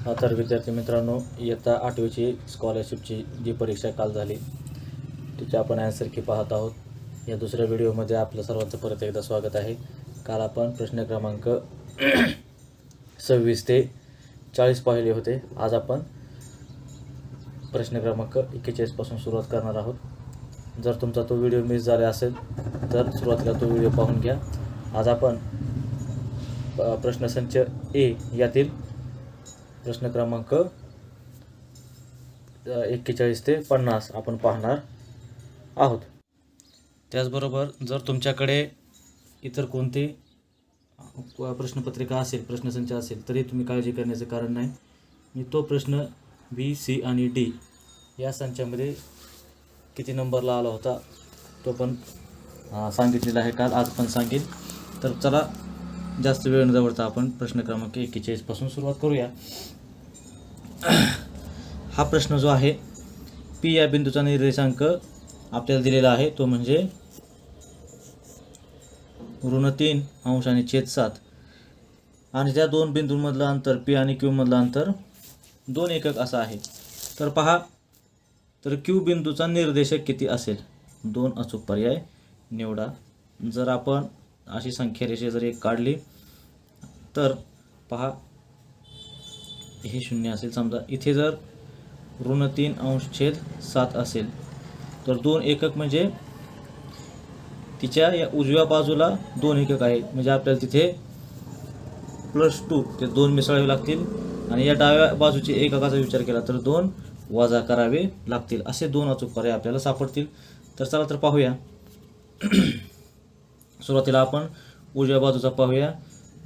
तर विद्यार्थी मित्रांनो, इयत्ता 8वीची स्कॉलरशिपची जी परीक्षा काल झाली तिचे आपण ॲन्सर की पाहत आहोत। या दुसऱ्या व्हिडिओमध्ये आपलं सर्वांचं परत एकदा स्वागत आहे। काल आपण प्रश्न क्रमांक 26 ते 40 पाहिले होते। आज आपण प्रश्न क्रमांक 41 पासून सुरुवात करणार आहोत। जर तुमचा तो व्हिडिओ मिस झाला असेल तर सुरुवातीला तो व्हिडिओ पाहून घ्या। आज आपण प्रश्नसंच ए यातील प्रश्न क्रमांक 41 ते 50 आपण पाहणार आहोत। त्याचबरोबर जर तुमच्याकडे इतर कोणते प्रश्नपत्रिका असेल, प्रश्नसंच असेल तरी तुम्ही काळजी करण्याचं कारण नाही। मी तो प्रश्न बी, सी आणि डी या संचामध्ये किती नंबरला आला होता तो पण सांगितलेला आहे काल, आज पण सांगेन। तर चला जास्त वेळ न दवडता आपण प्रश्न क्रमांक 41 पासून सुरुवात करूया। हा प्रश्न जो आहे, पी या बिंदूचा निर्देशांक आपल्याला दिलेला आहे तो म्हणजे -3 अंश आणि -7 आणि त्या दोन बिंदूंमधलं अंतर पी आणि क्यू मधलं अंतर 2 एकक असं आहे। तर पहा, तर क्यू बिंदूचा निर्देशक किती असेल? 2 अचूक पर्याय निवडा। जर आपण अशी संख्या रेषा जर एक काढली तर पहा, हे 0 असेल समजा, इथे जर -3 अंश छेद 7 असेल तर 2 एकक म्हणजे तिच्या या उजव्या बाजूला 2 एकक आहे, म्हणजे आपल्याला तिथे +2 ते 2 मिसळावे लागतील आणि या डाव्या बाजूचे एककाचा विचार केला तर 2 वजा करावे लागतील। असे 2 अचूक पर्याय आपल्याला सापडतील। तर चला तर पाहूया। सुरुवातीला आपण उजव्या बाजूचा पाहूया,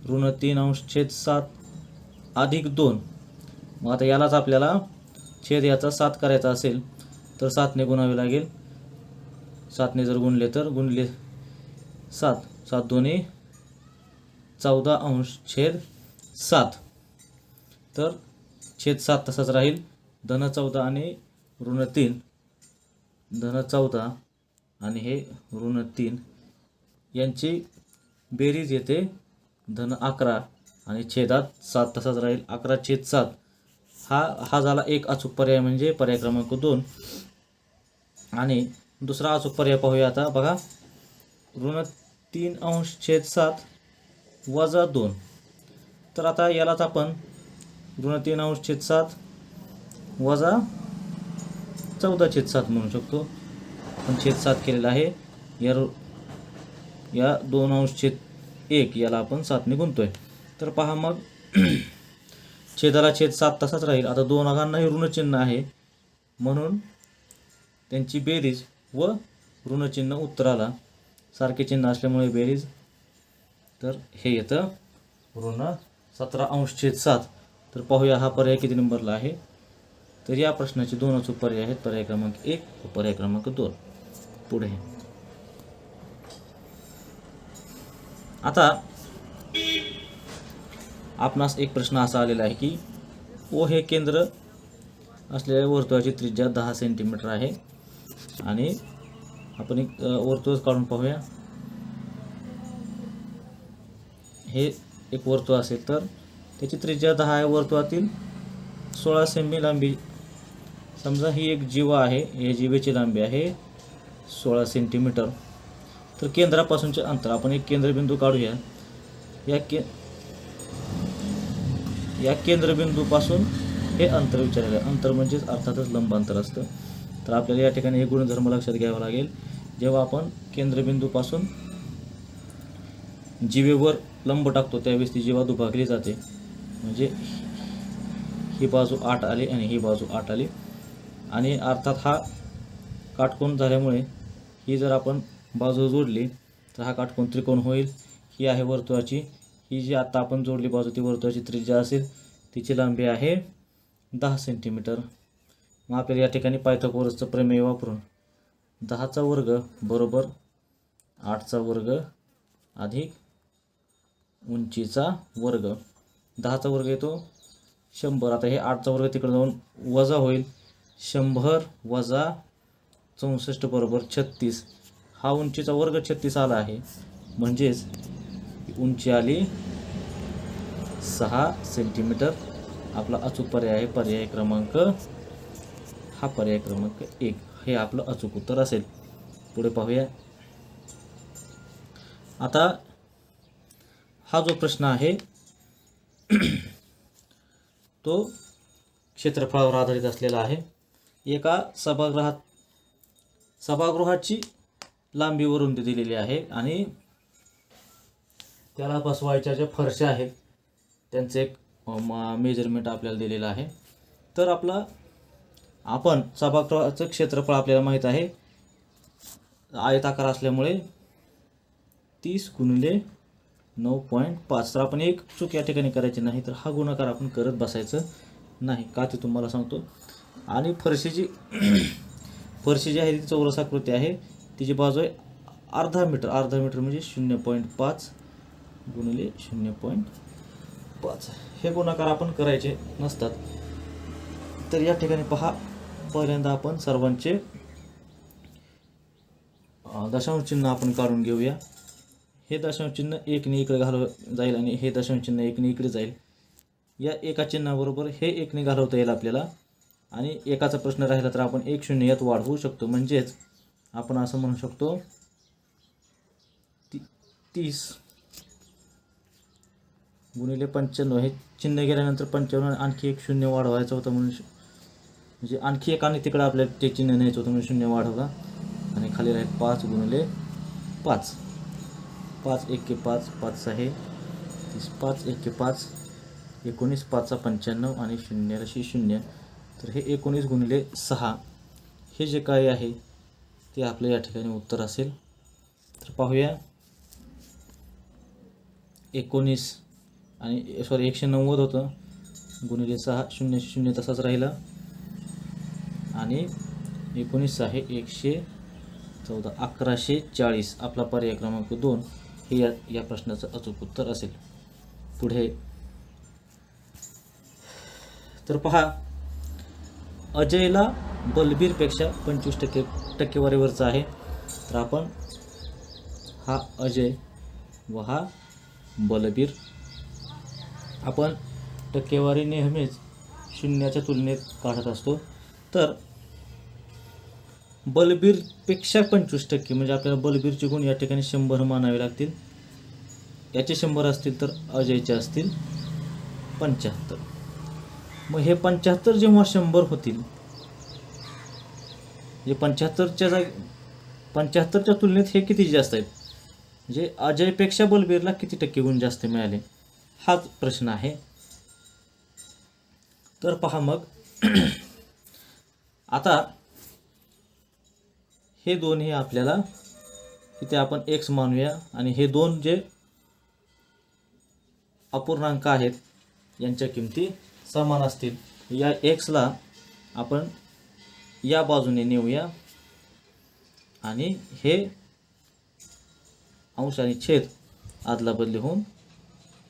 -3 अंश छेद 7 अधिक 2। मग आता यालाच आपल्याला छेद याचा 7 करायचा असेल तर 7 ने गुणावे लागेल। 7 ने जर गुणले तर गुणले 7, 7 दोन्ही 14 अंश छेद 7। तर छेद 7 तसाच राहील। -14 आणि -3, -14 आणि हे -3 यांची बेरीज येते -11 आणि छेदात 7 तसाच राहील। 11/7 हा झाला एक अचूक पर्याय, म्हणजे पर्याय क्रमांक 2। आणि दुसरा अचूक पर्याय पाहूया आता। बघा, -3 अंश छेद 7 वजा 2। तर आता यालाच आपण -3 अंश छेद 7 वजा 14/7 म्हणू शकतो। पण छेद 7 केलेला आहे, या 2 अंश छेद 1 याला आपण 7 ने गुणतोय। तर पहा, मग छेदाला छेद 7 तसाच राहील। आता 2 अंगांनाही ऋणचिन्ह आहे म्हणून त्यांची बेरीज व ऋणचिन्ह उत्तराला सारखे चिन्ह असल्यामुळे बेरीज, तर हे येतं -17 अंश छेद 7। तर पाहूया हा पर्याय किती नंबरला आहे। तर या प्रश्नाचे 2 अचूक पर्याय आहेत, पर्याय क्रमांक 1 व पर्याय क्रमांक 2। पुढे आता आपणास एक प्रश्न असा आलेला आहे की ओ हे केंद्र असलेल्या वर्तुळाची त्रिज्या 10 सेंटीमीटर आहे आणि आपण एक वर्तुळ काढून पाहूया। हे एक वर्तुळ असेल तर त्याची त्रिज्या 10 आहे, वर्तुळातील 16 सेमी लांबी, समजा ही एक जीवा आहे, या जीवेची लांबी आहे 16 सेंटीमीटर। तर केंद्रापासूनचे अंतर आपण एक केंद्रबिंदू काढूया। या केंद्रबिंदूपासून हे अंतर विचारले, अंतर म्हणजेच अर्थातच लंब अंतर असतं। तर आपल्याला या ठिकाणी हे गुणधर्म लक्षात घ्यावा लागेल। जेव्हा आपण केंद्रबिंदूपासून जीवेवर लंब टाकतो त्यावेळेस ती जीवा दुभागली जाते, म्हणजे ही बाजू 8 आली आणि ही बाजू 8 आली। आणि अर्थात हा काटकोन झाल्यामुळे ही जर आपण बाजू जोडली तर हा काटकोन त्रिकोण होईल। ही आहे वर्तुळाची, ही जी आता आपण जोडली बाजू ती वर्तुळाची त्रिज्या असेल, तिची लांबी आहे 10 सेंटीमीटर। मग आपल्याला या ठिकाणी पायथागोरसचं प्रमेय वापरून 10चा वर्ग बरोबर 8चा वर्ग अधिक उंचीचा वर्ग, 10चा वर्ग येतो 100। आता हे 8चा वर्ग तिकडे जाऊन वजा होईल, 100 वजा 64 बरोबर 36। हा उंचीचा वर्ग 36 आला आहे, म्हणजेच उंची आली 6 सेंटीमीटर आपला अचूक पर्याय आहे पर्याय क्रमांक हा पर्याय क्रमांक 1 हे आपलं अचूक उत्तर असेल. पुढे पाहूया. आता हा जो प्रश्न आहे तो क्षेत्रफळावर आधारित असलेला आहे. एका सभागृहाची लांबीवरून दिलेली आहे आणि त्याला बसवायच्या ज्या फरशा आहेत त्यांचे एक मेजरमेंट आपल्याला दिलेलं आहे. तर आपण सभागृहाचं क्षेत्रफळ आपल्याला माहीत आहे आयताकार असल्यामुळे 30 × 9.5. तर आपण एक चूक या ठिकाणी करायची नाही, तर हा गुणाकार आपण करत बसायचं नाही का ते तुम्हाला सांगतो. आणि फरशी जी आहे ती चौरस आकृती आहे, तिची बाजू आहे अर्धा मीटर म्हणजे 0.5 × 0.5. हे गुणाकार आपण करायचे नसतात. तर या ठिकाणी पहा, पहिल्यांदा आपण सर्वांचे दशांश चिन्ह आपण काढून घेऊया. हे दशांश चिन्ह 1 ने इकडे घालवलं जाईल आणि हे दशांश चिन्ह 1 ने इकडे जाईल. या एका चिन्हाबरोबर हे 1 ने घालवता येईल आपल्याला आणि एकाचा प्रश्न राहिला तर आपण 1 0 यात वाढवू शकतो. म्हणजेच आपण असं म्हणू शकतो 30 × 95. हे चिन्ह गेल्यानंतर 55 आणखी 1 0 वाढवायचं होतं म्हणजे आणखी एक आणि तिकडं आपल्याला ते चिन्ह न्यायचं होतं म्हणून 0 वाढवला आणि खाली राहील 5 × 5. 5 1 5 5 6 30 5 1 5 19 5 95 आणि 0 0. तर हे 19 × 6 हे जे काय आहे ते आपलं या ठिकाणी उत्तर असेल. तर पाहूया. 19 आणि 190 होतं × 6 0 0 तसाच राहिला आणि 19 आहे 114 1140. आपला पर्याय क्रमांक 2 हे या प्रश्नाचं अचूक उत्तर असेल. पुढे तर पहा, अजयला बलबीरपेक्षा 25% टक्केवारीवरचा आहे. तर आपण हा अजय व हा बलबीर, आपण टक्केवारी नेहमीच शून्याच्या तुलनेत काढत असतो. तर बलबीरपेक्षा 25% म्हणजे आपल्याला बलबीरचे गुण या ठिकाणी 100 मानावे लागतील. याचे 100 असतील तर अजयचे असतील 75. मग हे 75 जेव्हा 100 होतील, म्हणजे 75च्या तुलनेत हे किती जास्त आहेत, म्हणजे अजयपेक्षा बलबीरला किती टक्के गुण जास्त मिळाले, हाच प्रश्न आहे. तर पहा मग आता हे दोन हे आपल्याला इथे आपण x मानूया आणि हे दोन जे अपूर्णांक आहेत यांच्या किमती समान असतील. या x ला आपण या बाजूने नेऊया आणि हे अंश आणि छेद आदला बदली होऊन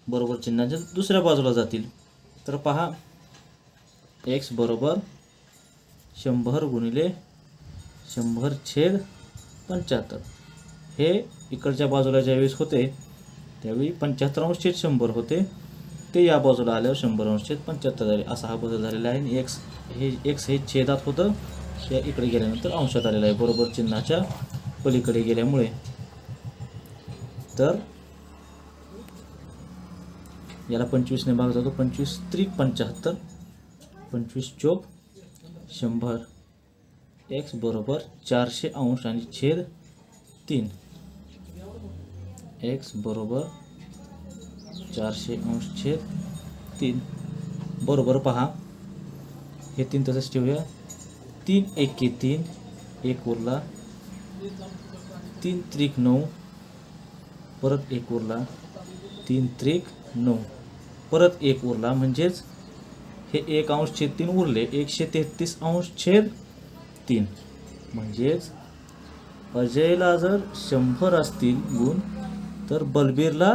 बरोबर चिन्हाच्या दुसऱ्या बाजूला जातील. तर पहा, x बरोबर 100 × 100/75. हे इकडच्या बाजूला ज्यावेळेस होते त्यावेळी 75/100 होते, ते या बाजूला आल्यावर 100/75 झाले. असा हा बदल झालेला आहे. आणि x हे छेदात होतं, या इकडे गेल्यानंतर अंशात आलेलं आहे बरोबर चिन्हाच्या पलीकडे गेल्यामुळे. तर याला 25 ने भाग जातो. 25 त्रिक 75, 25 चोक 100. x बरोबर 400 अंश आणि छेद 3. x बरोबर 400 अंश छेद 3 बरोबर. पहा, हे 3 तसंच ठेवूया. 3 1 3, 1 उरला. 3 त्रिक 9, परत 1 उरला. 3 त्रिक 9, परत 1 उरला. म्हणजेच हे 1 अंश छेद 3 उरले. 133 अंश छेद 3. म्हणजेच अजयला जर 100 असतील गुण तर बलबीरला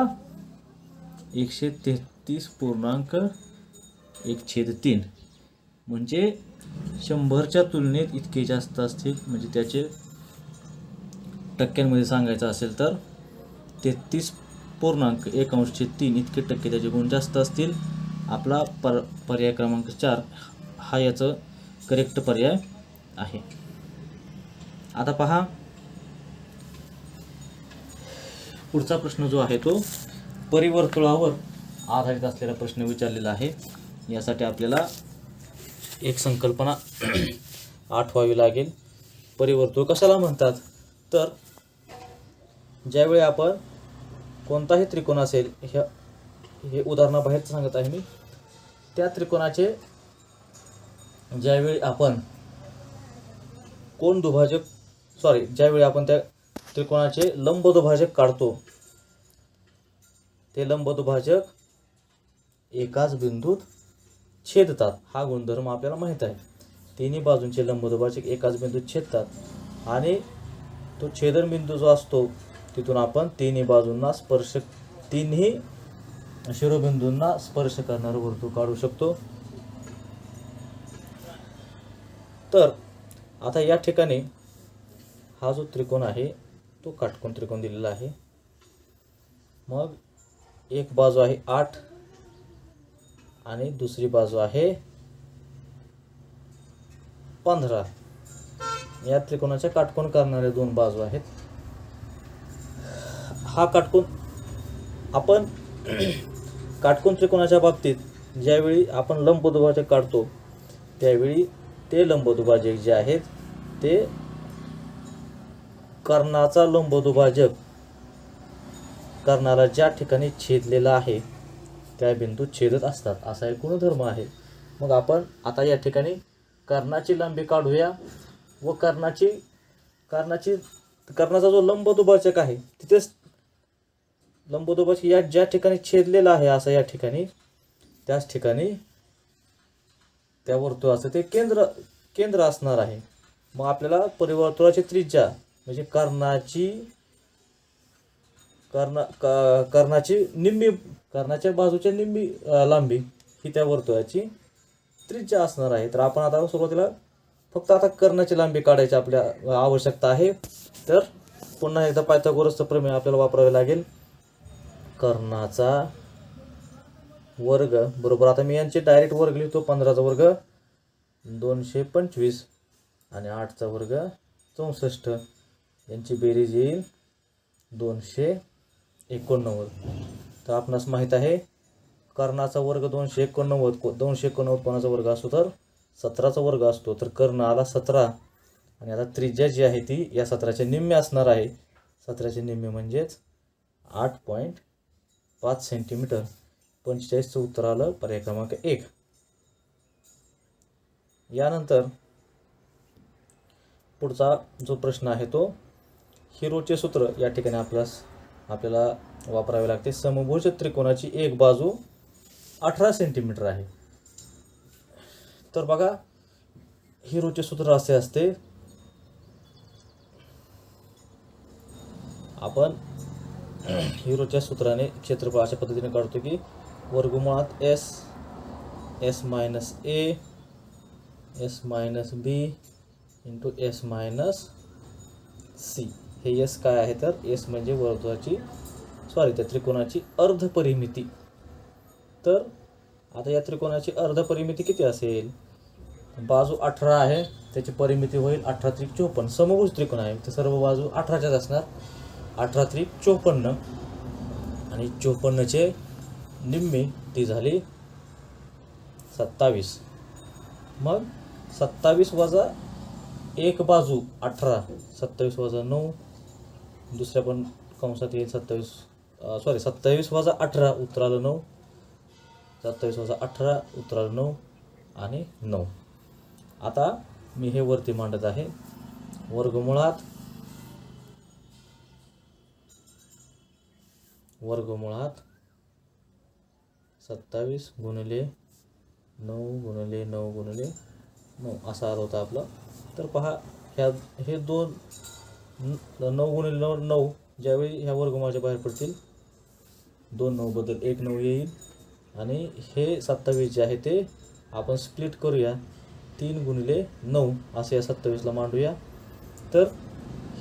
133.1/3. म्हणजे 100च्या तुलनेत इतके जास्त असतील. म्हणजे त्याचे टक्क्यांमध्ये सांगायचं असेल तर 33.1/3 इतके टक्के त्याचे गुण जास्त असतील. आपला पर्याय क्रमांक 4 हा याचं करेक्ट पर्याय आहे. आता पहा पुढचा प्रश्न जो आहे तो परिवर्तुळावर आधारित असलेला प्रश्न विचारलेला आहे. यासाठी आपल्याला एक संकल्पना आठवावी लागेल. परिवर्तुळ कशाला म्हणतात? तर ज्यावेळी आपण कोणताही त्रिकोण असेल, हे उदाहरणाबाहेर सांगत आहे मी, त्या त्रिकोणाचे ज्यावेळी आपण ज्यावेळी आपण त्या त्रिकोणाचे लंबदुभाजक काढतो, ते लंबदुभाजक एकाच बिंदूत छेदतात. हा गुणधर्म आपल्याला माहीत आहे. तिन्ही बाजूंचे लंबदुभाजक एकाच बिंदूत छेदतात आणि तो छेदनबिंदू जो असतो तिथून आपण तिन्ही शिरोबिंदूंना स्पर्श करणारं वर्तुळ काढू शकतो. तर आता या ठिकाणी हा जो त्रिकोण आहे तो काटकोन त्रिकोण दिलेला आहे. मग एक बाजू आहे 8 आणि दुसरी बाजू आहे 15. या त्रिकोणाच्या काटकोन करणारे दोन बाजू आहेत. हा काटकोन आपण काटकोन त्रिकोणाच्या बाबतीत ज्यावेळी आपण लंबदुभाजक काढतो त्यावेळी ते लंबदुभाजक जे आहेत ते कर्णाचा लंबदुभाजक कर्णाला ज्या ठिकाणी छेदलेला आहे त्या बिंदूत छेदत असतात, असा एक गुणधर्म आहे. मग आपण आता या ठिकाणी कर्णाची लांबी काढूया व कर्णाचा जो लंबदुभाजक आहे तिथेच लंबदुभाजक या ज्या ठिकाणी छेदलेला आहे असं या ठिकाणी त्याच ठिकाणी त्या वर्तुळाचं ते केंद्र असणार आहे. मग आपल्याला परिवर्तुळाची त्रिज्या म्हणजे कर्णाच्या बाजूच्या निम्मी लांबी ही त्या वर्तुळाची त्रिज्या असणार आहे. तर आपण आता सुरुवातीला फक्त आता कर्णाची लांबी काढायची आपल्या आवश्यकता आहे. तर पुन्हा एकदा पायथागोरसचं प्रमेय आपल्याला वापरावे लागेल. कर्णाचा वर्ग बरोबर, आता मी यांचे डायरेक्ट वर्ग लिहितो. 15चा वर्ग 225 आणि 8चा वर्ग 64. यांची बेरीज येईल 289. तर आपणास माहीत आहे कर्णाचा वर्ग 289 कोणाचा वर्ग असतो तर 17चा वर्ग असतो. तर कर्ण आला 17 आणि आता त्रिज्या जी आहे ती या 17च्या निम्मे असणार आहे. 17चे निम्मे म्हणजेच 8.5 सेंटीमीटर. 45चं उत्तर आलं पर्याय क्रमांक 1. यानंतर पुढचा जो प्रश्न आहे तो हिरोचे सूत्र या ठिकाणी आपल्याला वापरावे लागते. समभुज त्रिकोणाची एक बाजू 18 सेंटीमीटर आहे. तर बघा हिरोचे सूत्र असे असते, आपण हिरोच्या सूत्राने क्षेत्रफळ अशा पद्धतीने काढतो की वर्गमुळात s minus a s minus b into s minus c. हे s काय आहे तर s म्हणजे त्या त्रिकोणाची अर्धपरिमिती. तर आता या त्रिकोणाची अर्धपरिमिती किती असेल? बाजू 18 आहे, त्याची परिमिती होईल 18 त्रिक 54. समभुज त्रिकोण आहे तर सर्व बाजू 18च्याच असणार. 18 त्रिक 54 आणि 54चे निम्मे ती झाली 27. मग 27 वजा एक बाजू 18, 27 वजा 9, दुसऱ्या पण कंसात येईल 27 वजा 18 उत्तर आलं 9. 27 वजा 18 उत्तर आलं 9 आणि 9. आता मी हे वरती मांडत आहे. वर्गमुळात 27 गुणिले 9 गुणिले 9 गुणिले 9 असा आला होता आपला. तर पहा हे 9 गुणिले 9 ज्यावेळी ह्या वर्गमुळाच्या बाहेर पडतील 2 9 बद्दल 1 9 येईल आणि हे 27 जे आहे ते आपण स्प्लिट करूया. 3 गुणिले 9 असे या 27ला मांडूया. तर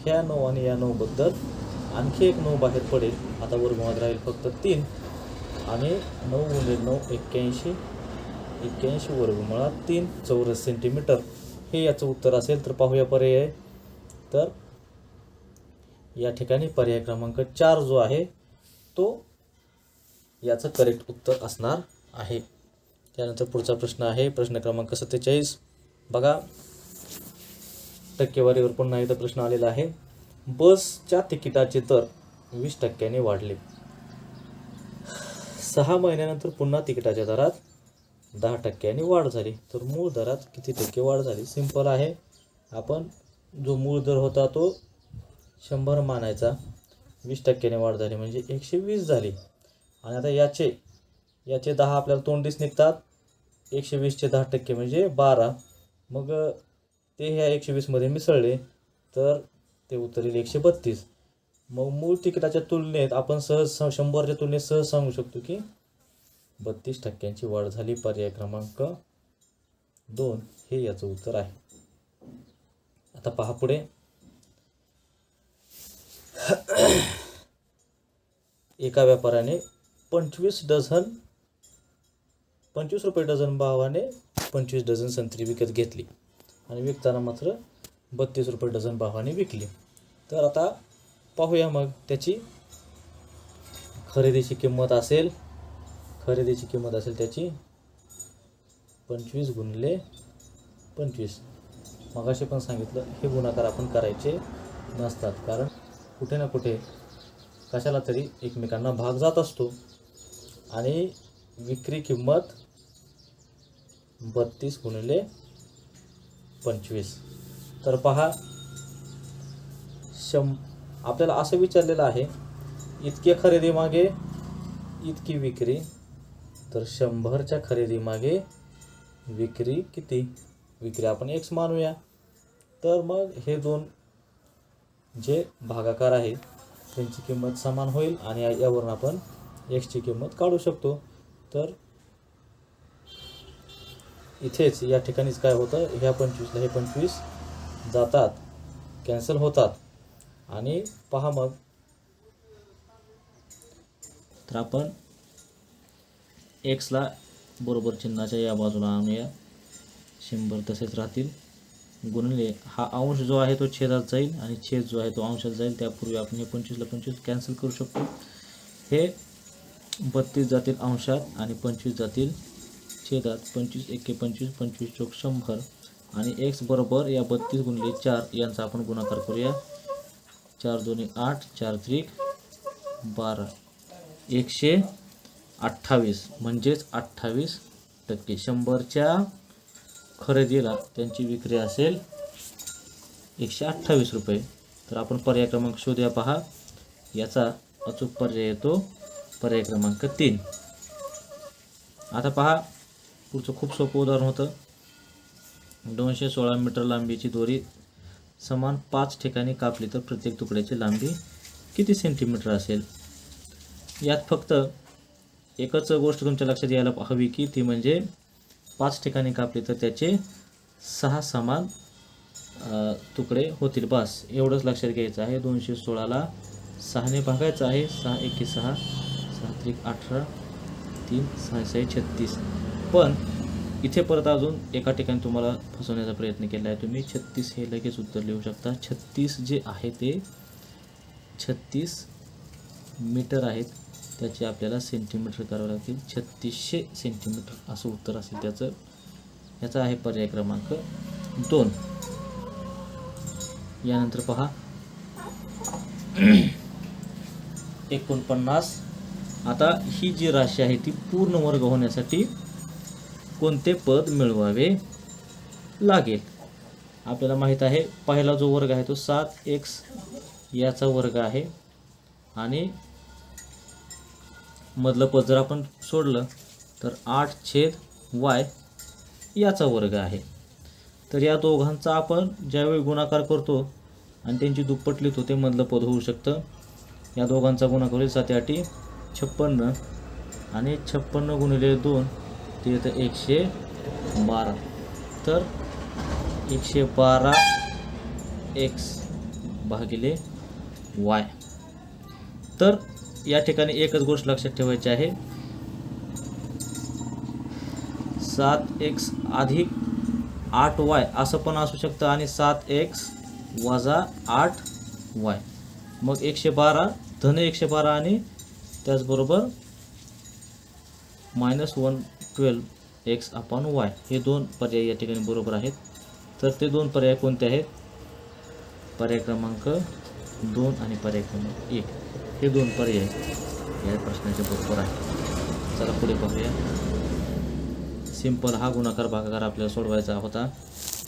ह्या 9 आणि या 9 बद्दल आणखी एक 9 बाहेर पडेल. आता वर्गमुळात राहील फक्त 3 आणि 9 गुणिले 9 81, 81 वर्गमुळात 3 चौरस सेंटीमीटर हे याचं उत्तर असेल. तर पाहूया पर्याय. तर या ठिकाणी पर्याय क्रमांक 4 जो आहे तो याचं करेक्ट उत्तर असणार आहे. त्यानंतर पुढचा प्रश्न आहे प्रश्न क्रमांक 47. बघा, टक्केवारीवर पुन्हा एकदा प्रश्न आलेला आहे. बसच्या तिकिटाचे दर 20% वाढले. 6 महिन्यानंतर पुन्हा तिकिटाच्या दरात 10% वाढ झाली. तर मूळ दरात किती टक्के वाढ झाली? सिंपल आहे. आपण जो मूळ दर होता तो 100 मानायचा. 20% वाढ झाली म्हणजे 120 झाली. आणि आता याचे 10 आपल्याला तोंडीच निघतात. 120चे 10% म्हणजे 12. मग ते ह्या 120मध्ये मिसळले तर ते उत्तर येईल 132. मग मूळ तिकिटाच्या तुलनेत आपण सहज 100च्या तुलनेत सहज सांगू शकतो की 32% वाढ झाली. पर्याय क्रमांक 2 हे याचं उत्तर आहे. आता पहा पुढे. एका व्यापाऱ्याने 25 रुपये डझन भावाने 25 डझन संत्री विकत घेतली आणि विकताना मात्र 32 रुपये डझन भावाने विकली. तर आता पाहूया मग त्याची खरेदीची किंमत असेल त्याची 25 गुणिले 25. मगाशी पण सांगितलं हे गुणाकार आपण करायचे नसतात, कारण कुठे ना कुठे कशाला तरी एकमेकांना भाग जात असतो. आणि विक्री किंमत 32 गुणिले 25. तर पहा, आपल्याला असं विचारलेलं आहे इतके खरेदी मागे इतकी विक्री. तर 100च्या खरेदी मागे विक्री किती? विक्री आपण x मानूया. तर मग हे दोन जे भागाकार आहे त्यांची किंमत समान होईल आणि यावरून आपण x ची किंमत काढू शकतो. तर इथेच या ठिकाणीच काय होतं, ह्या 25ला हे 25 जातात, कॅन्सल होतात. आणि पहा मग, तर आपण एक्सला बरोबर चिन्हाच्या या बाजूला आणूया. 100 तसेच राहतील. गुणिले हा अंश जो आहे तो छेदात जाईल आणि छेद जो आहे तो अंशात जाईल. त्यापूर्वी आपण हे 25ला 25 कॅन्सल करू शकतो. हे 32 जातील अंशात आणि 25 जातील छेदात. 25 एके 25, 25 चौक 100 आणि x बरोबर या 32 गुणिले 4 यांचा आपण गुणाकार करूया. 4 दोन्ही 8, 4 त्रिक 12, 128 म्हणजेच 28%. 100च्या खरेदीला त्यांची विक्री असेल 128 रुपये. तर आपण पर्याय क्रमांक शोधूया. पहा, याचा अचूक पर्याय येतो पर्याय क्रमांक 3. आता पहा, पुढचं खूप सोपं उदाहरण होतं. 216 मीटर लांबीची दोरी समान 5 ठिकाणी कापली तर प्रत्येक तुकड्याची लांबी किती सेंटीमीटर असेल? यात फक्त एकच गोष्ट तुमच्या लक्षात यायला हवी की ती म्हणजे 5 ठिकाणी कापले तर त्याचे 6 समान तुकडे होतील. बस एवढंच लक्षात घ्यायचं आहे. 216ला 6ने भागायचं आहे. 6 एके 6, 6 त्रिक 18, 3 6 6 36. पण इथे परत अजून एका ठिकाणी तुम्हाला फसवण्याचा प्रयत्न केला आहे. तुम्ही 36 हे लगेच उत्तर लिहू शकता. 36 जे आहे ते 36 मीटर आहेत, त्याचे आपल्याला सेंटीमीटर करावं लागतील. 3600 सेंटीमीटर असं उत्तर असेल त्याचं. याचा आहे पर्याय क्रमांक 2. यानंतर पहा 49. आता ही जी राशी आहे ती पूर्ण वर्ग होण्यासाठी कोणते पद मिळवावे लागेल? आपल्याला माहीत आहे पहिला जो वर्ग आहे तो 7x याचा वर्ग आहे आणि मधलं पद जर आपण सोडलं तर 8/y याचा वर्ग आहे. तर या दोघांचा आपण ज्यावेळी गुणाकार करतो आणि त्यांची दुप्पट लिहितो ते मधलं पद होऊ शकतं. या दोघांचा गुणाकार होईल 7 8 56 आणि 56 गुणिले 2 ते येतं 112. तर 112x भागिले y. तर या ठिकाणी एकच गोष्ट लक्षात ठेवायची आहे 7x अधिक 8y असं पण असू शकतं आणि 7x वजा 8y. मग 112 धन 112 आणि त्याचबरोबर -112x अपॉन y हे दोन पर्याय या ठिकाणी बरोबर आहेत. तर ते दोन पर्याय कोणते आहेत? पर्याय क्रमांक 2 आणि पर्याय क्रमांक 1 हे दोन पर्याय या प्रश्नाचे बरोबर आहे. चला पुढे पाहूया. सिंपल हा गुणाकार भागाकार आपल्याला सोडवायचा होता.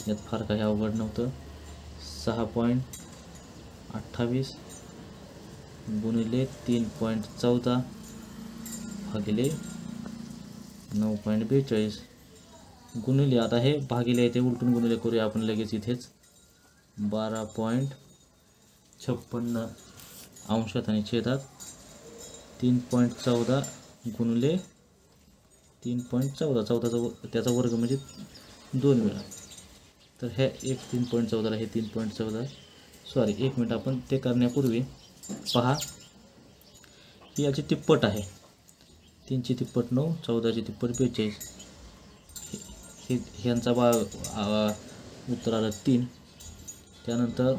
यात फार काही अवघड नव्हतं. 6.28 गुणिले 3.14 भागिले 9.42 गुणिले, आता हे भागिले येते उलटून गुणिले करूया आपण लगेच इथेच. 12.56 अंशात आणि छेदात 3.14 गुणिले 3.14 त्याचा वर्ग म्हणजे 2 वेळा. तर हे 3.14 हे 3.14 सॉरी 1 मिनिट. आपण ते करण्यापूर्वी पहा ही याची तिप्पट आहे. 3ची तिप्पट 9, 14ची तिप्पट 42 हे ह्यांचा उत्तर आलं 3. त्यानंतर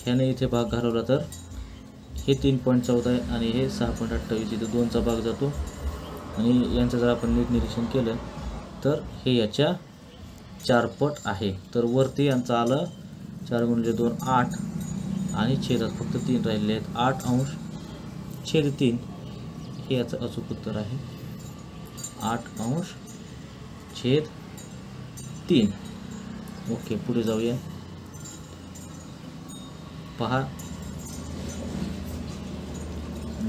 ह्याने इथे भाग घालवला तर हे 3.14 आहे आणि हे 6.28 इथे 2चा भाग जातो आणि यांचं जर आपण नीट निरीक्षण केलं तर हे याच्या 4 पट आहे. तर वरती यांचं आलं 4 गुणिले 2 8 आणि छेदात फक्त 3 राहिले आहेत. 8 अंश छेद 3 हे याचं अचूक उत्तर आहे. 8 अंश छेद 3. ओके, पुढे जाऊया. पहा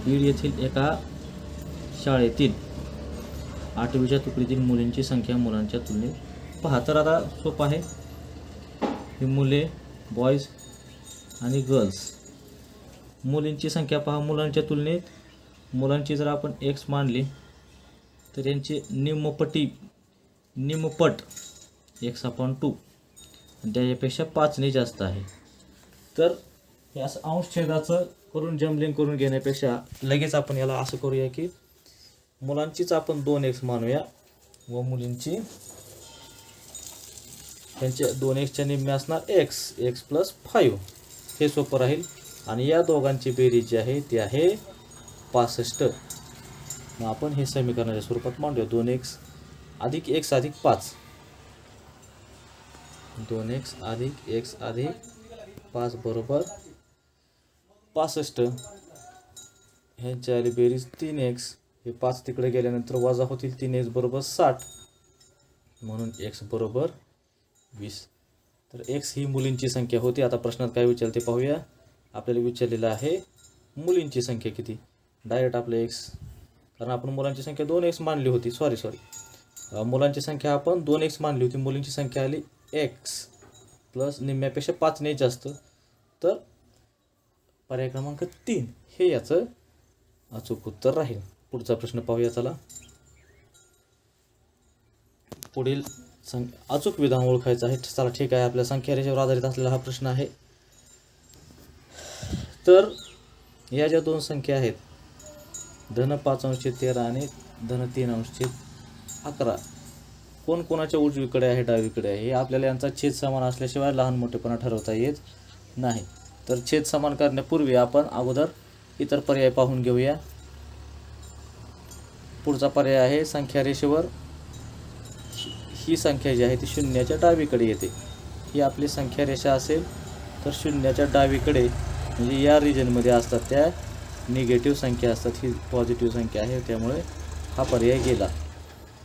बीड येथील एका शाळेतील 8वीच्या तुकडीतील मुलींची संख्या मुलांच्या तुलनेत पहा. तर आता सोपं आहे. ही मुले बॉईज आणि गर्ल्स. मुलींची संख्या पहा. मुलांच्या तुलनेत मुलांची जर आपण x मानली तर यांची निम्मपट x/2 आणि त्याच्यापेक्षा 5ने जास्त आहे. तर हे असं अंश छेदाचं करून जम्बलिंग करून घेण्यापेक्षा लगेच आपण याला असं करूया की मुलांचीच आपण 2x मानूया व मुलींची त्यांच्या 2xच्या निम्मे असणार x + 5. हे सोपं राहील. आणि या दोघांची बेरीज जी आहे ती आहे 65. मग आपण हे समीकरणाच्या स्वरूपात मांडूया. 2x अधिक x अधिक 5 2x अधिक x अधिक 5 बरोबर 65. ह्यांची आली बेरीज 3x. हे 5 तिकडे गेल्यानंतर वजा होतील 3x बरोबर 60 म्हणून x बरोबर 20. तर x ही मुलींची संख्या होती. आता प्रश्नात काय विचारते पाहूया. आपल्याला विचारलेलं आहे मुलींची संख्या किती. डायरेक्ट आपलं x, कारण आपण मुलांची संख्या 2x मानली होती. सॉरी मुलांची संख्या आपण 2x मानली होती. मुलींची संख्या आली x प्लस निम्म्यापेक्षा 5ने जास्त. तर पर्याय क्रमांक 3 हे याचं अचूक उत्तर राहील. पुढचा प्रश्न पाहूया. चला पुढील अचूक विधान ओळखायचं आहे. चला ठीक आहे. आपल्या संख्या रेषेवर आधारित असलेला हा प्रश्न आहे. तर या ज्या दोन संख्या आहेत धन 5/13 आणि धन 3/11 कोण कोणाच्या उजवीकडे आहे डावीकडे आहे हे आपल्याला यांचा छेद समान असल्याशिवाय लहान मोठेपणा ठरवता येत नाही. तर छेद समान करण्यापूर्वी आपण अगोदर इतर पर्याय पाहून घेऊया. पुढचा पर्याय आहे संख्या रेषेवर ही संख्या जी आहे ती शून्याच्या डावीकडे येते. ही आपली संख्या रेषा असेल तर शून्याच्या डावीकडे म्हणजे या रिजनमध्ये असतात त्या निगेटिव्ह संख्या असतात. ही पॉझिटिव्ह संख्या आहे त्यामुळे हा पर्याय गेला.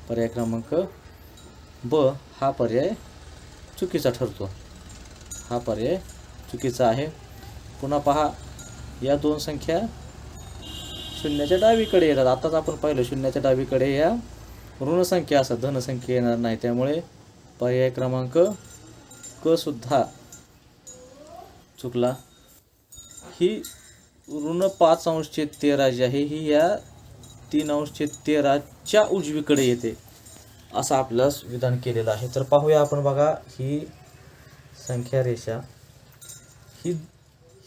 पर्याय क्रमांक ब हा पर्याय चुकीचा ठरतो. हा पर्याय चुकीचा आहे. पुन्हा पहा या दोन संख्या शून्याच्या डावीकडे येतात. आताच आपण पाहिलं शून्याच्या डावीकडे या ऋण संख्या असतात, धनसंख्या येणार नाही. त्यामुळे पर्याय क्रमांक क सुद्धा चुकला. ही ऋण 5/13 जी आहे ही या 3/13च्या उजवीकडे येते असं आपल्यास विधान केलेलं आहे. तर पाहूया आपण. बघा ही संख्या रेषा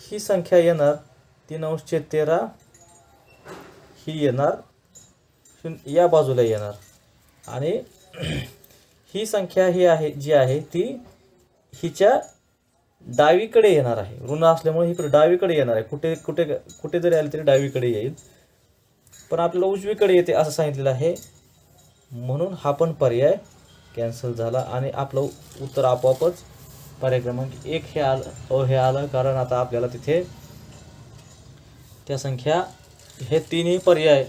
ही संख्या येणार 3/13 ही येणार या बाजूला येणार आणि ही संख्या ही आहे जी आहे ती हिच्या डावीकडे येणार आहे. ऋण असल्यामुळे इकडे डावीकडे येणार आहे. कुठे कुठे कुठे जरी आले तरी डावीकडे येईल, पण आपल्याला उजवीकडे येते असं सांगितलेलं आहे. म्हणून हा पण पर्याय कॅन्सल झाला आणि आपलं उत्तर आपोआपच पर्याय क्रमांक 1 हे आलं हे आलं. कारण आता आपल्याला तिथे त्या संख्या हे तिन्ही पर्याय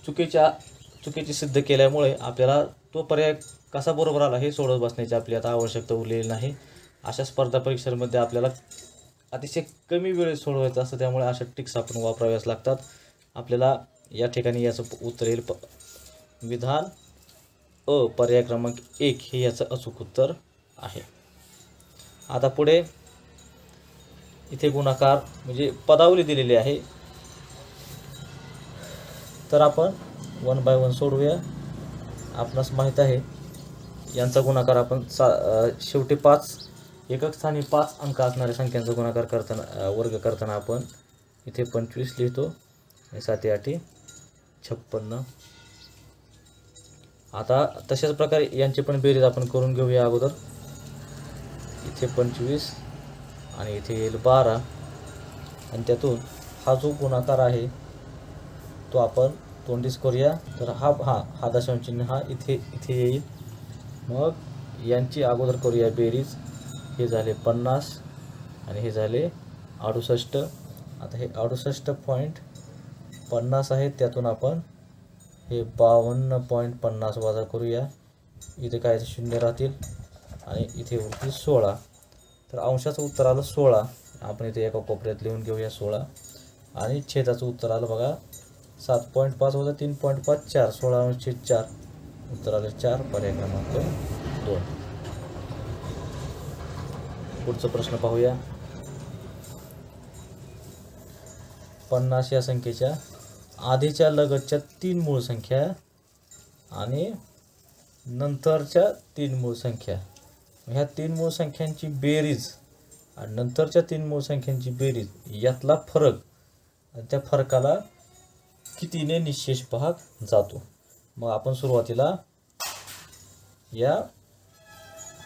चुकीची सिद्ध केल्यामुळे आपल्याला तो पर्याय कसा बरोबर आला हे सोडत बसण्याची आपली आता आवश्यकता उरलेली नाही. अशा स्पर्धा परीक्षांमध्ये आपल्याला अतिशय कमी वेळेत सोडवायचं असतं, त्यामुळे अशा ट्रिक्स आपण वापराव्याच लागतात. आपल्याला या ठिकाणी याचं उत्तर येईल विधान अ पर्याय क्रमांक 1 हे याचं अचूक उत्तर आहे. आता पुढे इथे गुणाकार म्हणजे पदावली दिलेली आहे, तर आपण 1 बाय 1 सोडवूया. आपणास माहीत आहे यांचा गुणाकार आपण शेवटी 5 एकक स्थानी 5 अंक असणाऱ्या संख्यांचा गुणाकार करताना वर्ग करताना आपण इथे 25 लिहितो आणि 7 8 56. आता तशाच प्रकारे यांची पण बेरीज आपण करून घेऊया अगोदर. इथे 25 आणि इथे येईल 12 आणि त्यातून हा जो गुणाकार आहे तो आपण तोंडीच करूया. तर हा दशांश चिन्ह हा इथे येईल. मग यांची अगोदर करूया बेरीज. हे झाले 50 आणि हे झाले 68. आता हे 68.50 आहेत, त्यातून आपण हे 52.50 वजा करूया. इथे काय शून्य राहतील आणि इथे उरतील 16. तर अंशाचं उत्तर आलं 16. आपण इथे एका कोपऱ्यात लिहून घेऊया 16. आणि छेदाचं उत्तर आलं बघा 7.5 वजा 3.5 4. 16/4 उत्तर आलं 4. पर्याय क्रमांक 2. पुढचा प्रश्न पाहूया. 50 या संख्येच्या आधीच्या लगतच्या 3 मूळ संख्या आणि नंतरच्या 3 मूळ संख्या, ह्या 3 मूळ संख्यांची बेरीज आणि नंतरच्या 3 मूळ संख्यांची बेरीज यातला फरक आणि त्या फरकाला कितीने निशेष भाग जातो. मग आपण सुरुवातीला या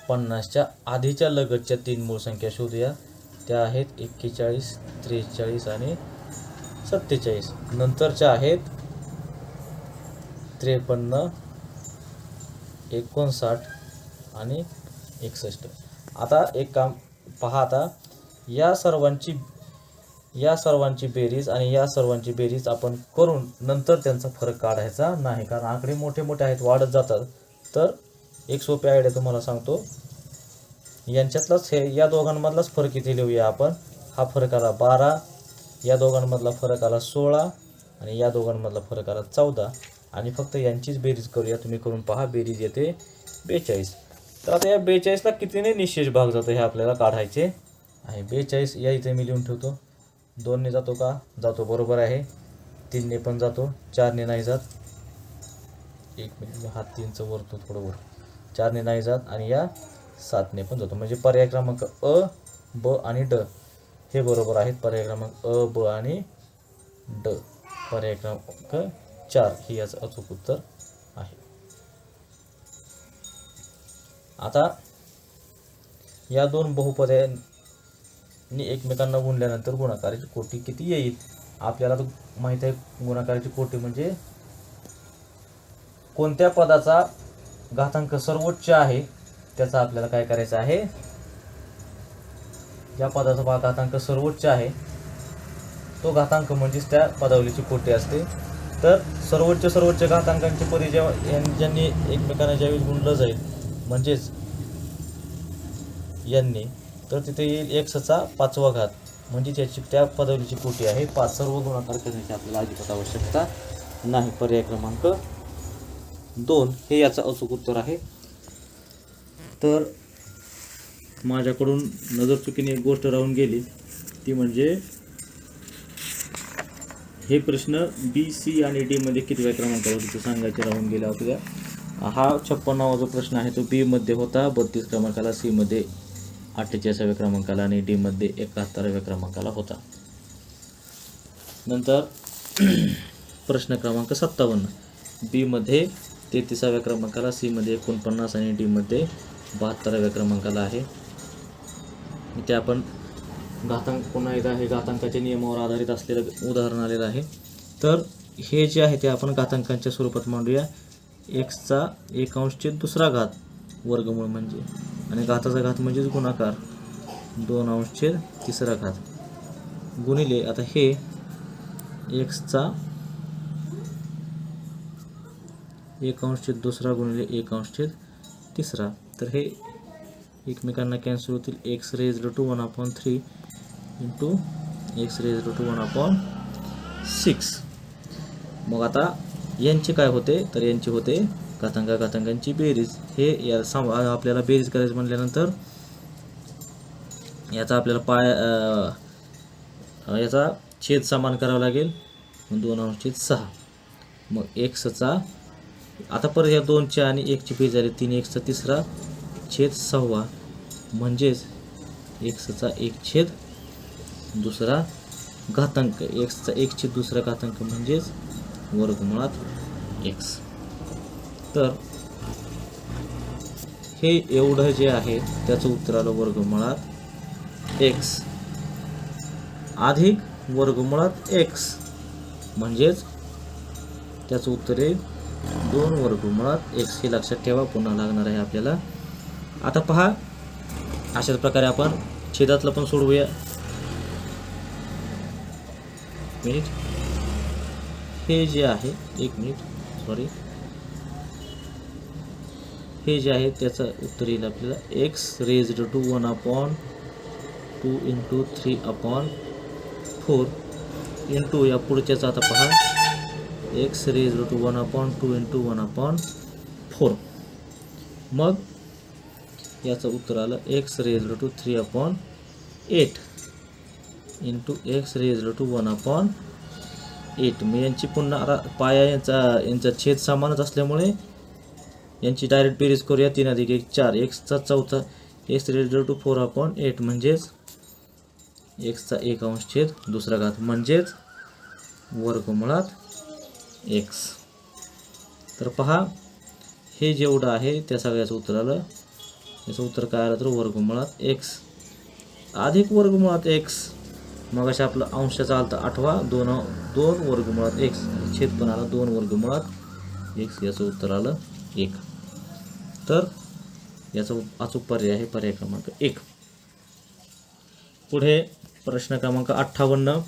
50च्या आधीच्या लगतच्या 3 मूळ संख्या शोधूया. त्या आहेत 41, 43 आणि 47. नंतरच्या आहेत 53, 59 आणि 61. आता एक काम पहा. आता या सर्वांची बेरीज आणि या सर्वांची बेरीज आपण करून नंतर त्यांचा फरक काढायचा नाही, कारण आकडे मोठे मोठे आहेत, वाढत जातात. तर एक सोपी आयडिया तुम्हाला सांगतो. यांच्यातलाच या दोघांमधलाच फरक इथे लिहूया आपण. हा फरक आला 12, या दोघांमधला फरक आला 16 आणि या दोघांमधला फरक आला 14 आणि फक्त यांचीच बेरीज करूया. तुम्ही करून पहा. बेरीज येते 42. तर आता या 42ला कितीने निशेष भाग जातो हे आपल्याला काढायचे आहे. 42 या इथे मी लिहून ठेवतो. 2ने जातो का? जातो, बरोबर आहे. 3ने पण जातो, 4ने नाही जात. 1 मिनिट, हा 3चं वरतो थोडं वर. 4ने नाही जात आणि या 7ने पण जातो. म्हणजे पर्याय क्रमांक अ, ब आणि ड हे बरोबर आहेत. पर्याय क्रमांक अ, ब आणि ड. पर्याय क्रमांक 4 हे याचं अचूक उत्तर आहे. आता या दोन बहुपद्यांनी एकमेकांना गुणल्यानंतर गुणाकाराची कोटी किती येईल? आपल्याला तर माहित आहे गुणाकाराची कोटी म्हणजे कोणत्या पदाचा घातांक सर्वोच्च आहे त्याचा आपल्याला काय करायचं आहे. ज्या पदाचा घातांक सर्वोच्च आहे तो घातांक म्हणजेच त्या पदावलीची कोटी असते. तर सर्वोच्च घातांकांचे पदी ज्यांनी एकमेकांना ज्यावेळी गुणलं जाईल म्हणजेच यांनी, तर तिथे येईल एक्सचा 5वा घात म्हणजे त्याची त्या पदावलीची कोटी आहे 5. सर्व गुणाकार करण्याची आपल्याला अजिबात आवश्यकता नाही. पर्याय क्रमांक 2 हे याचं अचूक उत्तर आहे. तर माझ्याकडून नजर चुकीने एक गोष्ट राहून गेली, ती म्हणजे हे प्रश्न बी, सी आणि डी मध्ये कितव्या क्रमांकावर होते ते सांगायचे राहून गेले होते. हा 56वा जो प्रश्न आहे तो बी मध्ये होता 32 क्रमांकाला, सी मध्ये 48व्या क्रमांकाला आणि डी मध्ये 71व्या क्रमांकाला होता. नंतर प्रश्न क्रमांक 57 बी मध्ये 33व्या क्रमांकाला, सी मध्ये 49 आणि डी मध्ये 72व्या क्रमांकाला आहे. इथे आपण घातांक पुन्हा एकदा हे घातांकाच्या नियमावर आधारित असलेलं उदाहरण आलेलं आहे. तर हे जे आहे ते आपण घातांकांच्या स्वरूपात मांडूया. एक्सचा 1/2 वर्गमूळ म्हणजे, आणि घाताचा घात म्हणजेच गुणाकार 2/3 गुणिले, आता हे एक्सचा 1/2 गुणिले 1/3, तर हे एकमेकांना कॅन्सल होतील. X raised to 1/3 into x raised to 1/6. मग आता यांचे काय होते, तर यांचे होते घातांकांची बेरीज. हे आपल्याला बेरीज करायचं म्हटल्यानंतर याचा आपल्याला याचा छेद समान करावा लागेल, 2/6. मग एक्सचा, आता परत या 2ची आणि 1ची बेरीज झाली 3x3 छेद 6, म्हणजेच एक्सचा 1/2 घातांक, एक्सचा 1/2 घातांक म्हणजेच वर्गमुळात एक्स. तर हे एवढं जे आहे त्याचं उत्तर आलं वर्गमुळात एक्स अधिक वर्गमुळात एक्स, म्हणजेच त्याचं उत्तर आहे 2 वर्गमुळात एक्स. हे लक्षात ठेवा, पुन्हा लागणार आहे आपल्याला. आता पहा, अशाच प्रकारे आपण छेदातलं पण सोडवूया. हे जे आहे, हे जे आहे त्याचं उत्तर येईल आपल्याला x raised to 1/2 into 3/4 into या पुढच्याचा, आता पहा, एक्स रेज्ड टू 1/2 इंटू 1/4. मग याचं उत्तर आलं x raised to 3/8 into x raised to 1/8. मग यांची पुन्हा आता पाया यांचा छेद समानच असल्यामुळे यांची डायरेक्ट बेरीज करूया. 3 अधिक 1 4, एक्सचा 4, एक्स रेज्ड टू 4/8 म्हणजेच एक्सचा 1/2 म्हणजेच वर्गमुळात एक्स. तर पहा, हे जेवढं आहे त्या सगळ्याचं उत्तर आलं. याचं उत्तर काय आलं तर वर्गमुळात एक्स अधिक वर्गमुळात एक्स. मग अशा आपलं अंशाचा आलता 8वा 2 वर्गमुळात एक्स, छेद पण आला 2 वर्गमुळात एक्स. याचं उत्तर आलं 1. तर याचा अचूक पर्याय आहे पर्याय क्रमांक 1. पुढे प्रश्न क्रमांक 58.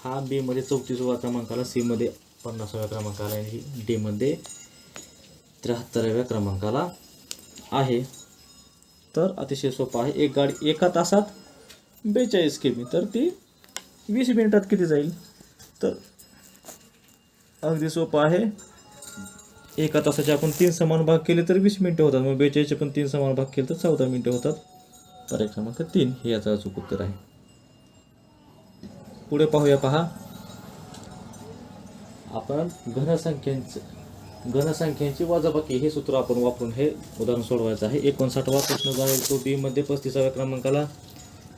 हा बी मध्ये 34व्या क्रमांकाला, सी मध्ये 50व्या क्रमांकाला आणि डी मध्ये 73व्या क्रमांकाला आहे. तर अतिशय सोपं आहे. एक गाडी एका तासात 42 किमी, तर ती 20 मिनिटात किती जाईल? तर अगदी सोपं आहे. एका तासाचे आपण 3 समान भाग केले तर 20 मिनिटं होतात. मग 42चे पण 3 समान भाग केले तर 14 मिनिटं होतात. पर्याय क्रमांक 3 हे याचा अचूक उत्तर आहे. पुढे पाहूया. पहा, आपण घनसंख्यांची वजाबाकी हे सूत्र आपण वापरून हे उदाहरण सोडवायचं आहे. 59वा प्रश्न जो आहे तो बी मध्ये 35व्या क्रमांकाला,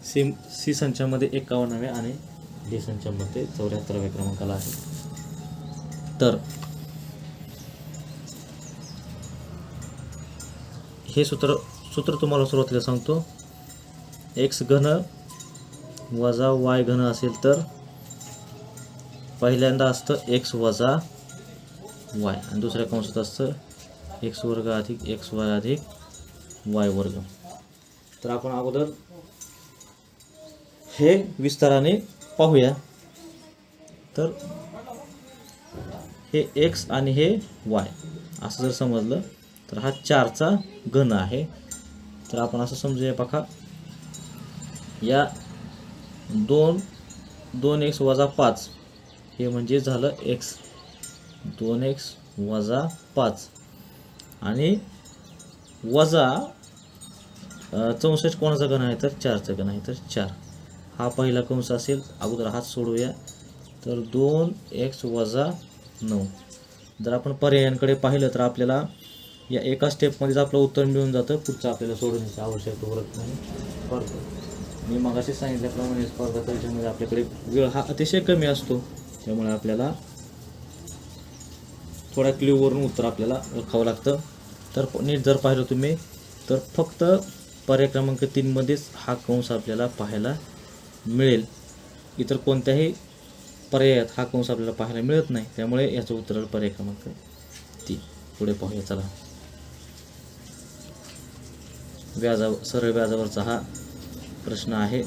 सी संचामध्ये 51व्या आणि डी संचामध्ये 74व्या क्रमांकाला आहे. तर हे सूत्र तुम्हाला सुरुवातीला सांगतो. एक्स घन वजा वाय घन असेल तर पहिल्यांदा असतं एक्स वजा वाय आणि दुसऱ्या कंसात असतं एक्स वर्ग अधिक एक्स वाय अधिक वाय वर्ग. तर आपण अगोदर हे विस्ताराने पाहूया. तर हे एक्स आणि हे वाय असं जर समजलं तर हा 4चा घन आहे. तर आपण असं समजूया. बघा, या 2x वजा 5 हे म्हणजे झालं एक्स, 2x वजा 5 आणि वजा 64 कोणाचा घन आहे तर 4चा घन आहे. तर 4 हा पहिला कंस असेल. अगोदर हाच सोडूया. तर 2x वजा 9. जर आपण पर्यायांकडे पाहिलं तर आपल्याला या एका स्टेपमध्येच आपलं उत्तर मिळून जातं. पुढचं आपल्याला सोडवण्याची आवश्यकता उरत नाही. मी मगाशी सांगितल्याप्रमाणे स्पर्धा परीक्षेमध्ये आपल्याकडे वेळ हा अतिशय कमी असतो. त्यामुळे आपल्याला थोड्या क्ल्यूवरून उत्तर आपल्याला ओळखावं लागतं. तर नीट जर पाहिलं तुम्ही तर फक्त पर्याय क्रमांक 3मध्येच हा कंस आपल्याला पाहायला मिळेल. इतर कोणत्याही पर्यायात हा कंस आपल्याला पाहायला मिळत नाही. त्यामुळे याचं उत्तर पर्याय क्रमांक 3. पुढे पाहूया चला. सरळ व्याजावरचा हा प्रश्न आहे.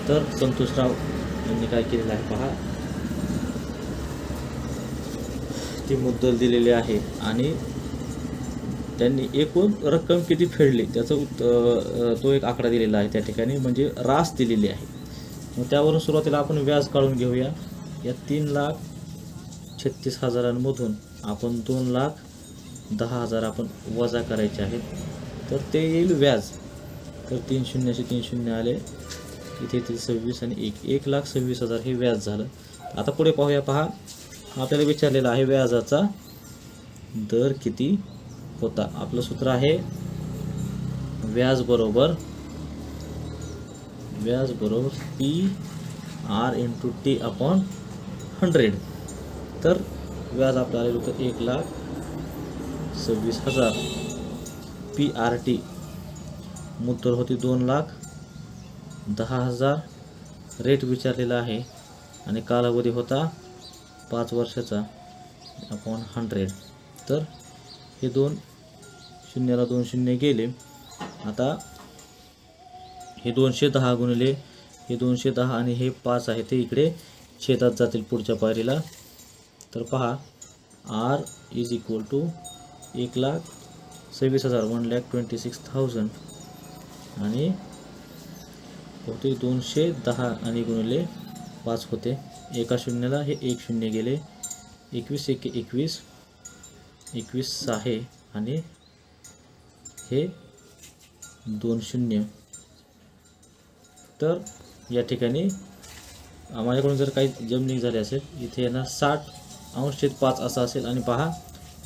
तर संतोषराव यांनी काय केलेलं आहे पहा. ती मुद्दल दिलेली आहे आणि त्यांनी एकूण रक्कम किती फेडली त्याचं तो एक आकडा दिलेला आहे त्या ठिकाणी, म्हणजे रास दिलेली आहे. मग त्यावरून सुरुवातीला आपण व्याज काढून घेऊया. या 3,36,000मधून आपण 2,10,000 आपण वजा करायचे आहेत. तर ते येईल व्याज. तर 3 शून्याचे 3 शून्य आले, इथे 26 आणि 1,26,000 हे व्याज झालं. आता पुढे पाहूया पहा. आपल्याला विचारलेला आहे व्याजाचा दर किती होता. आपलं सूत्र आहे व्याज बरोबर PR × T/100. तर व्याज आपलं आलेलं होतं 1,26,000. PRT मुद्दल होती 2,10,000. रेट विचारलेला आहे आणि कालावधी होता 5 वर्षाचा अपॉन 100. तर हे 2 शून्याला 2 शून्य गेले. आता हे 210 गुणिले हे 210 आणि हे 5 आहे ते इकडे छेदात जातील पुढच्या पायरीला. तर पहा R = 1,26,000 1,26,000 आणि होते 210 आणि गुणिले 5 होते. एका शून्याला हे 1 शून्य गेले. 21 × 1 = 21 आहे आणि हे 2 शून्य. तर या ठिकाणी माझ्याकडून जर काही जमनिंग झाले असेल इथे येणार 60°/5 असं असेल आणि पहा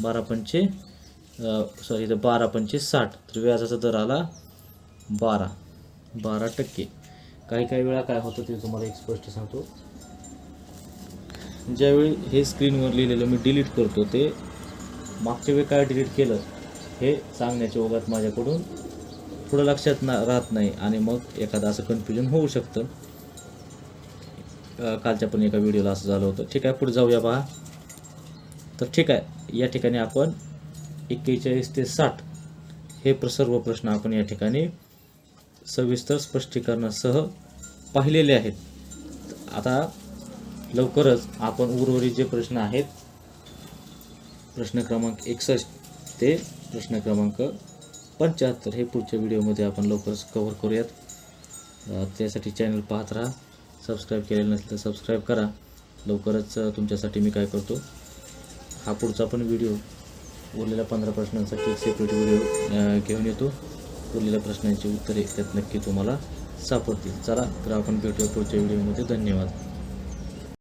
12 पंचे 60. तर व्याजाचा दर आला 12%. काही वेळा काय होतं ते तुम्हाला एक स्पष्ट सांगतो. ज्यावेळी हे स्क्रीनवर लिहिलेलं मी डिलीट करतो ते मागच्या वेळी काय डिलीट केलं हे सांगण्याच्या ओघात माझ्याकडून थोडं लक्षात राहत नाही आणि मग एखादं असं कन्फ्युजन होऊ शकतं. कालच्या पण एका व्हिडिओला असं झालं होतं. ठीक आहे, पुढे जाऊया पहा. तर ठीक आहे, या ठिकाणी आपण 41 ते 60 हे सर्व प्रश्न आपण या ठिकाणी सविस्तर स्पष्टीकरणासह पाहिलेले आहेत. आता लवकरच आपण उर्वरित जे प्रश्न आहेत प्रश्न क्रमांक 61 ते प्रश्न क्रमांक 75 हे पुढच्या व्हिडिओमध्ये आपण लवकरच कव्हर करूयात. त्यासाठी चॅनल पाहत राहा. सबस्क्राईब केलेलं नसेल तर सबस्क्राईब करा. लवकरच तुमच्यासाठी मी काय करतो हा पुढचा पण व्हिडिओ उरलेल्या 15 प्रश्नांसाठी एक सेपरेट व्हिडिओ घेऊन येतो. उरलेल्या प्रश्नांची उत्तरे त्यात नक्की तुम्हाला सापडतील. चला तर आपण भेटूया पुढच्या व्हिडिओमध्ये. धन्यवाद.